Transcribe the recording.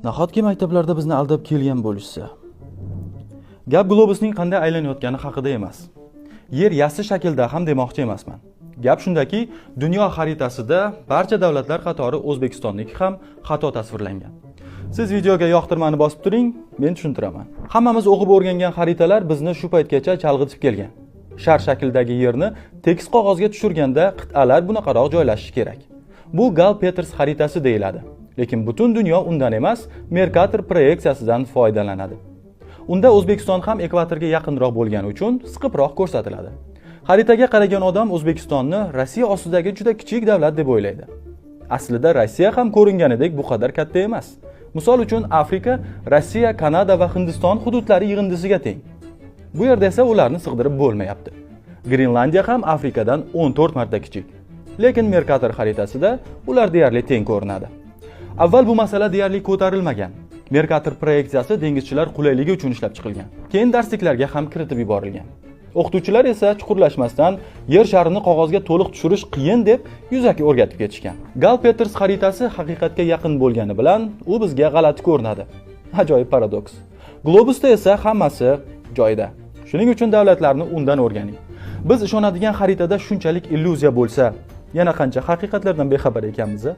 Nahotki maktablarda bizni aldab kelgan bo'lishsa. Gap globusning qanday aylanayotgani haqida emas. Yer yassi shaklda ham demoqchi emasman. Gap shundaki, dunyo xaritasida barcha davlatlar qatori O'zbekistonniki ham xato tasvirlangan. Siz videoga yoqtirmani bosib turing, men tushuntiraman. Hammamiz o'qib o'rgangan xaritalar bizni shu paytgacha chalg'itib kelgan. Shar shaklidagi yerni tekis qog'ozga tushirganda qit'alar bunaqaroq joylashishi kerak. Bu Gall-Peters xaritasi deyiladi. Lekin butun dunyo undan emas, Mercator proyeksiyasidan foydalanadi. Unda O'zbekiston ham ekvatorga yaqinroq bo'lgani uchun siqibroq ko'rsatiladi. Xaritaga qaragan odam O'zbekistonni Rossiya ostidagi juda kichik davlat deb o'ylaydi. Aslida Rossiya ham ko'ringanidek bu qadar katta emas. Misol uchun Afrika Rossiya, Kanada va Hindiston hududlari yig'indisiga teng. Bu yerda esa ularni sig'dirib bo'lmayapti. Grenlandiya ham Afrikadan 14 marta kichik. Lekin Mercator xaritasida ular deyarli teng ko'rinadi. Avval bu masala deyarli ko'tarilmagan. Mercator proyeksiyasi dengizchilar qulayligi uchun ishlab chiqilgan. Keyin darsliklarga ham kiritib yuborilgan. O'qituvchilar esa chuqurlashmasdan yer sharini qog'ozga to'liq tushirish qiyin deb yuzaki o'rgatib ketishgan. Gall-Peters xaritasi haqiqatga yaqin bo'lgani bilan u bizga g'alati ko'rinadi. Ajoyib paradoks. Globusda esa hammasi joyida. Shuning uchun davlatlarni undan o'rganing. Biz ishonadigan xaritada shunchalik illyuziya bo'lsa, yana qancha haqiqatlardan bexabar ekanmiz-a?